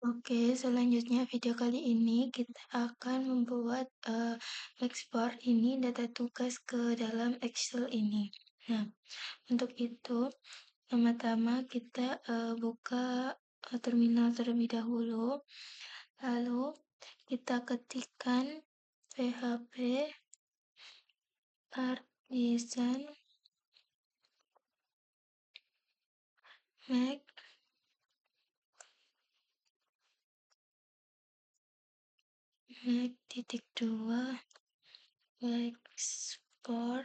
Oke, selanjutnya video kali ini kita akan membuat ekspor ini data tugas ke dalam Excel ini. Nah, untuk itu pertama-tama kita buka terminal terlebih dahulu, lalu kita ketikkan php artisan make titik dua ekspor,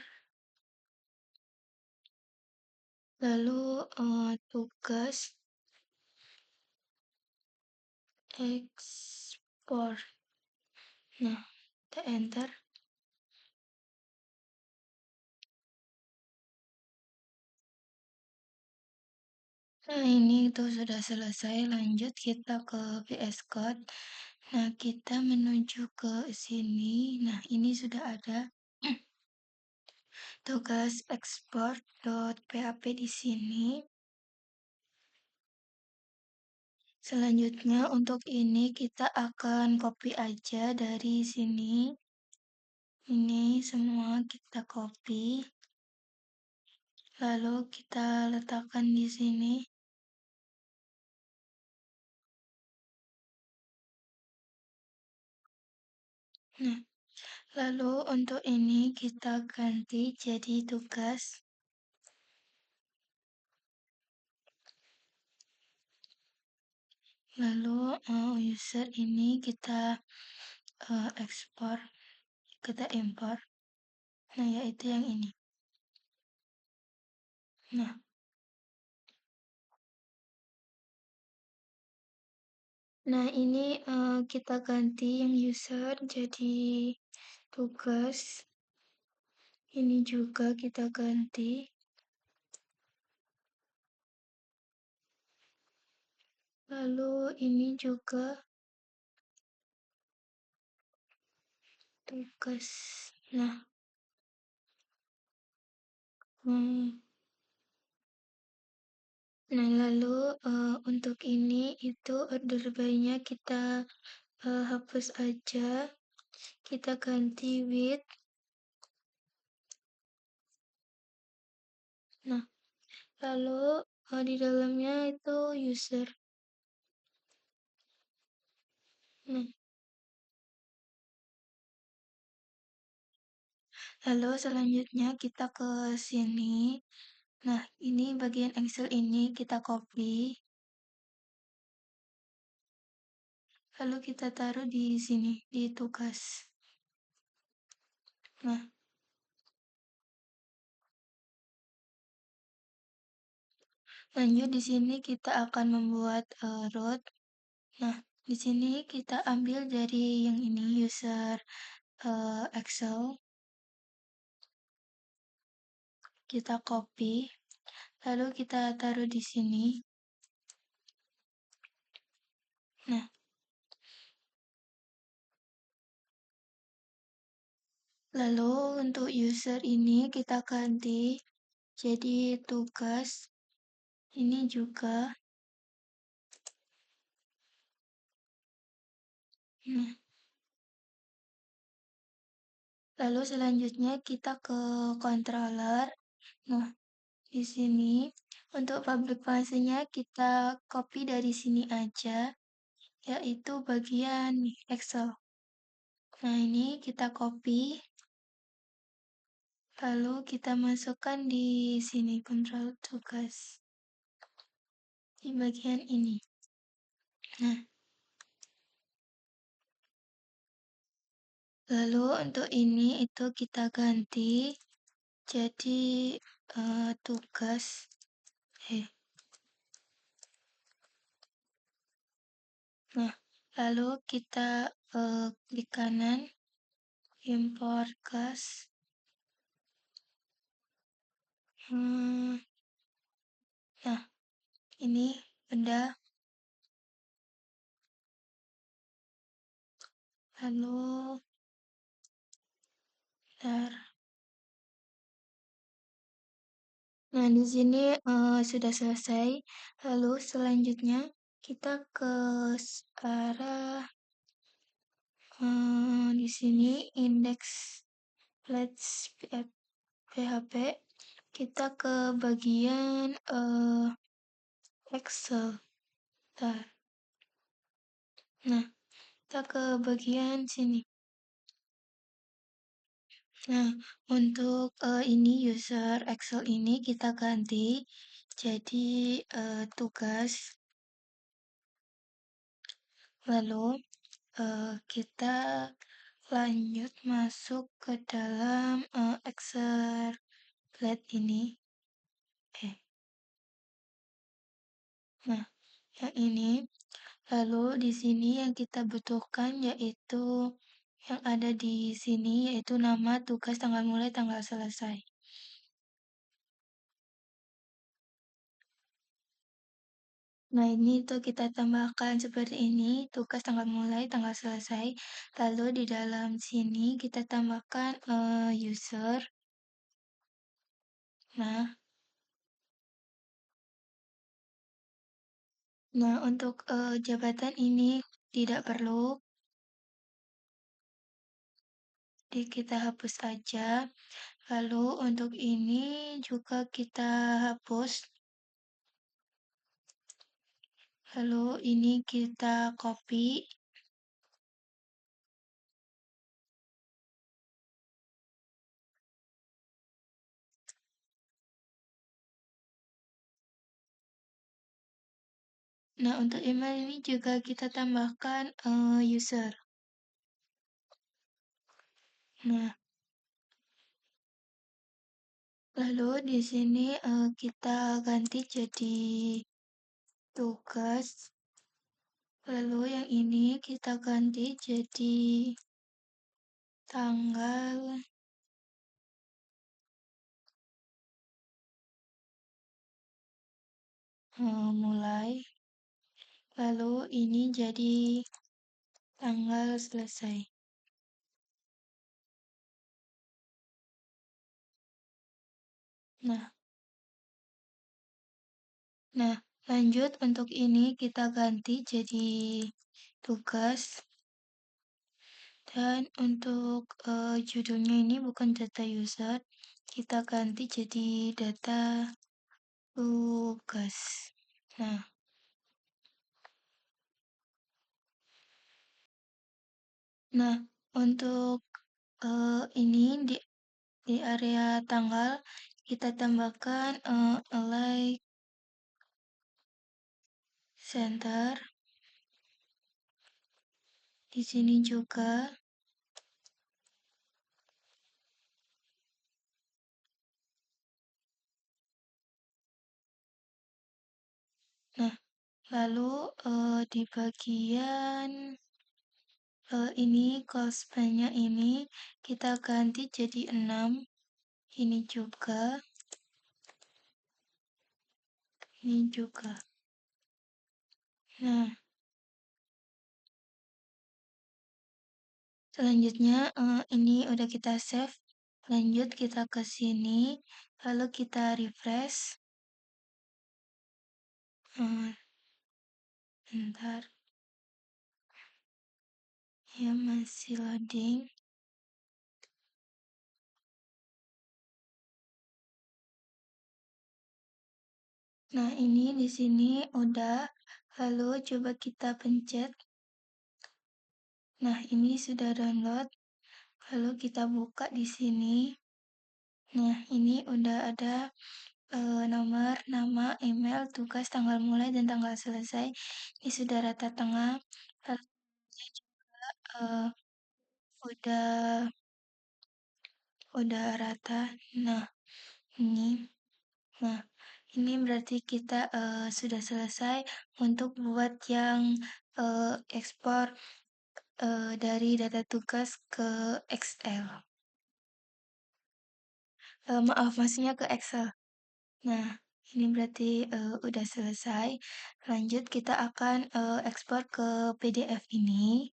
lalu tugas ekspor. Nah, kita enter. Nah, ini itu sudah selesai. Lanjut kita ke VS Code. Nah, kita menuju ke sini. Nah, ini sudah ada tugas export.php di sini. Selanjutnya untuk ini kita akan copy aja dari sini. Ini semua kita copy. Lalu kita letakkan di sini. Nah, lalu untuk ini kita ganti jadi tugas. Lalu user ini kita ekspor, kita impor. Nah, yaitu yang ini. Nah, ini kita ganti yang user jadi tugas. Ini juga kita ganti. Lalu ini juga tugas. Nah, lalu untuk ini itu order by-nya kita hapus aja. Kita ganti with. Nah, lalu di dalamnya itu user. Nah, lalu selanjutnya kita ke sini. Nah, ini bagian Excel ini kita copy. Lalu kita taruh di sini, di tugas. Nah, lanjut di sini kita akan membuat root. Nah, di sini kita ambil dari yang ini user Excel. Kita copy, lalu kita taruh di sini. Nah, lalu untuk user ini kita ganti jadi tugas. Ini juga. Nah, lalu selanjutnya kita ke controller. Nah, di sini untuk public function-nya kita copy dari sini aja, yaitu bagian Excel. Nah, ini kita copy, lalu kita masukkan di sini control tugas di bagian ini. Nah, lalu untuk ini itu kita ganti jadi tugas. Nah, lalu kita klik kanan, import gas. Nah, ini benda. Lalu, bentar. Nah, di sini sudah selesai. Lalu selanjutnya kita ke arah di sini indeks let's PHP, kita ke bagian Excel. Bentar. Nah, kita ke bagian sini. Nah, untuk ini user Excel ini kita ganti jadi tugas. Lalu kita lanjut masuk ke dalam Excel ini. Nah, yang ini. Lalu di sini yang kita butuhkan yaitu yang ada di sini yaitu nama, tugas, tanggal mulai, tanggal selesai. Nah, ini tuh kita tambahkan seperti ini, tugas, tanggal mulai, tanggal selesai. Lalu di dalam sini kita tambahkan user. Nah, untuk jabatan ini tidak perlu, jadi kita hapus aja. Lalu untuk ini juga kita hapus. Lalu ini kita copy. Nah, untuk email ini juga kita tambahkan user. Nah, lalu di sini kita ganti jadi tugas. Lalu yang ini kita ganti jadi tanggal mulai. Lalu ini jadi tanggal selesai. Nah, lanjut untuk ini kita ganti jadi tugas. Dan untuk judulnya ini bukan data user, kita ganti jadi data tugas. Nah, untuk ini di area tanggal kita tambahkan align center. Di sini juga. Nah, lalu di bagian ini cosplay-nya ini kita ganti jadi 6. Ini juga. Ini juga. Nah, selanjutnya ini udah kita save. Lanjut kita ke sini, lalu kita refresh. Bentar. Ya, masih loading. Nah, ini di sini udah. Lalu coba kita pencet. Nah, ini sudah download. Lalu kita buka di sini. Nah, ini udah ada nomor, nama, email, tugas, tanggal mulai, dan tanggal selesai. Ini sudah rata tengah. Lalu uh, udah rata. Nah, ini. Nah, ini berarti kita sudah selesai untuk buat yang ekspor dari data tugas ke Excel. Maaf, maksudnya ke Excel. Nah, ini berarti udah selesai. Lanjut kita akan ekspor ke PDF ini.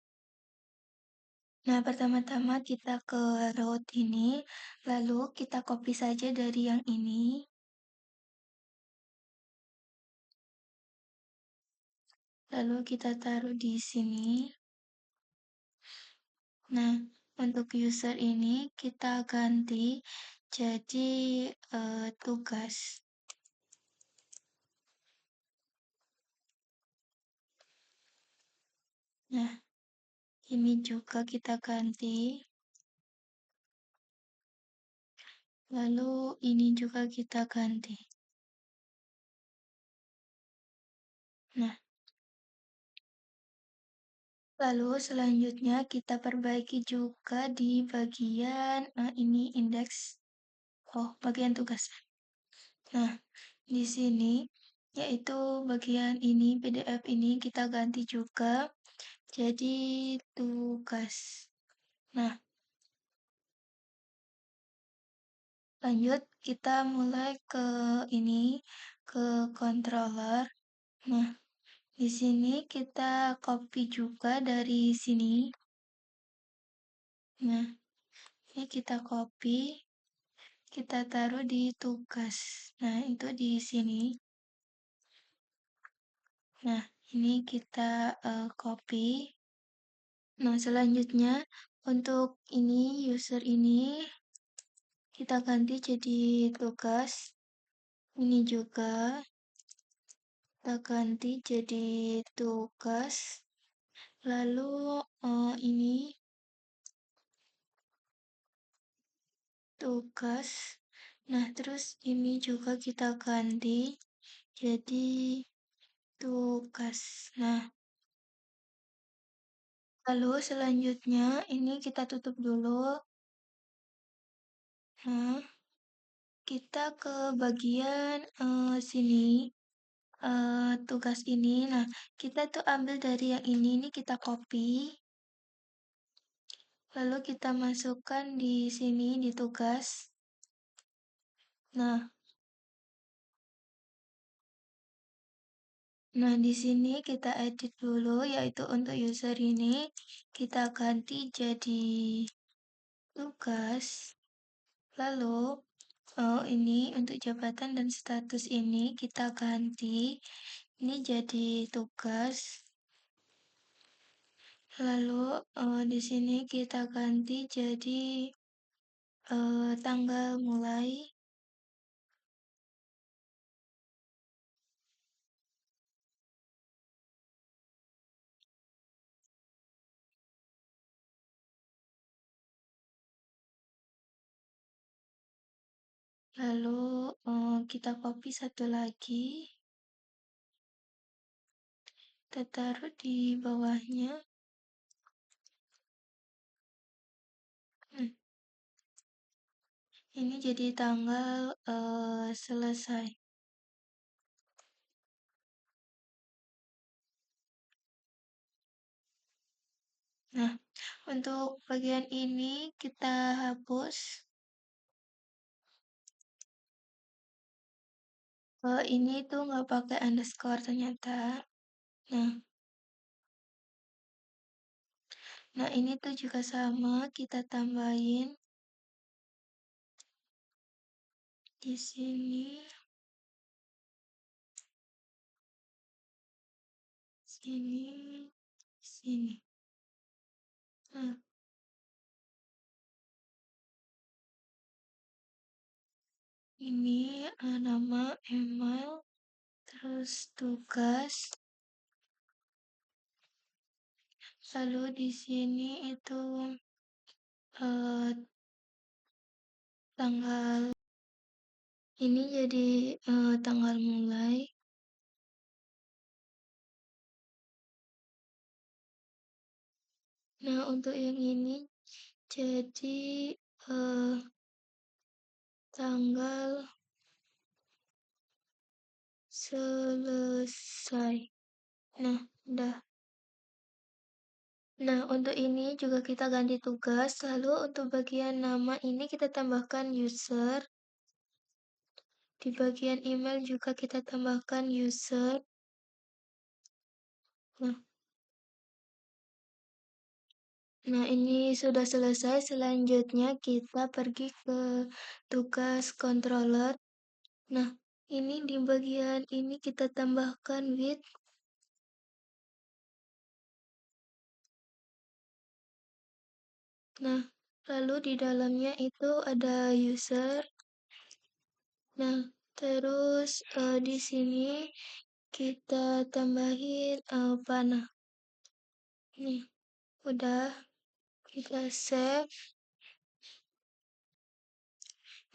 Nah, pertama-tama kita ke root ini, lalu kita copy saja dari yang ini. lalu kita taruh di sini. Nah, untuk user ini kita ganti jadi tugas. Nah, ini juga kita ganti. Lalu ini juga kita ganti. Nah, lalu selanjutnya kita perbaiki juga di bagian ini indeks. Oh, bagian tugas. Nah, di sini yaitu bagian ini PDF ini kita ganti juga jadi tugas. Nah, lanjut kita mulai ke ini ke controller. Nah, di sini kita copy juga dari sini. Nah, ini kita copy, kita taruh di tugas. Nah, itu di sini. Nah, ini kita copy. Nah, selanjutnya untuk ini user ini kita ganti jadi tugas. Ini juga kita ganti jadi tugas. Lalu ini tugas. Nah, terus ini juga kita ganti jadi tugas. Nah, lalu selanjutnya ini kita tutup dulu. Nah, kita ke bagian sini tugas ini. Nah, kita tuh ambil dari yang ini kita copy. Lalu kita masukkan di sini di tugas. Nah, di sini kita edit dulu, yaitu untuk user ini kita ganti jadi tugas. Lalu, ini untuk jabatan dan status ini kita ganti. Ini jadi tugas. Lalu, di sini kita ganti jadi tanggal mulai. Lalu, kita copy satu lagi. Kita taruh di bawahnya. Hmm, ini jadi tanggal selesai. Nah, untuk bagian ini kita hapus. Ini tuh nggak pakai underscore ternyata. Nah, ini tuh juga sama, kita tambahin di sini, sini, sini. Nah, ini nama email, terus tugas, lalu di sini itu eh, tanggal ini jadi tanggal mulai. Nah, untuk yang ini jadi eh, tanggal selesai. Nah, udah. Nah, untuk ini juga kita ganti tugas. Lalu untuk bagian nama ini kita tambahkan user. Di bagian email juga kita tambahkan user. Nah, ini sudah selesai. Selanjutnya kita pergi ke tugas controller. Nah, ini di bagian ini kita tambahkan with. Nah, lalu di dalamnya itu ada user. Nah, terus di sini kita tambahin panah. Nih, udah kita save.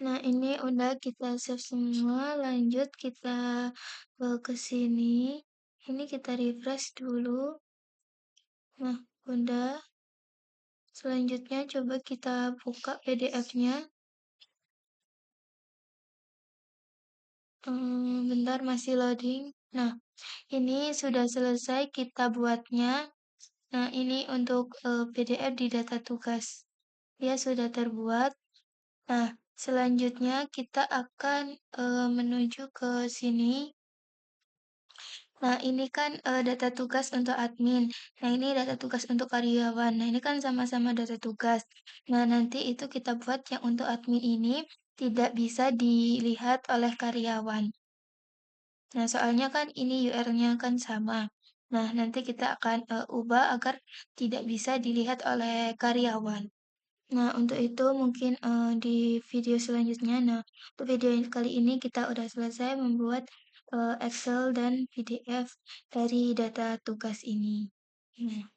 Nah, ini udah kita save semua. Lanjut kita ke sini. Ini kita refresh dulu. Nah, udah. Selanjutnya coba kita buka PDF-nya. Bentar masih loading. Nah, ini sudah selesai kita buatnya. Nah, ini untuk PDF di data tugas. Dia sudah terbuat. Nah, selanjutnya kita akan menuju ke sini. Nah, ini kan data tugas untuk admin. Nah, ini data tugas untuk karyawan. Nah, ini kan sama-sama data tugas. Nah, nanti itu kita buat yang untuk admin ini tidak bisa dilihat oleh karyawan. Nah, soalnya kan ini URL-nya kan sama. Nah, nanti kita akan ubah agar tidak bisa dilihat oleh karyawan. Nah, untuk itu mungkin di video selanjutnya. Nah, untuk video kali ini kita udah selesai membuat Excel dan PDF dari data tugas ini. Nah.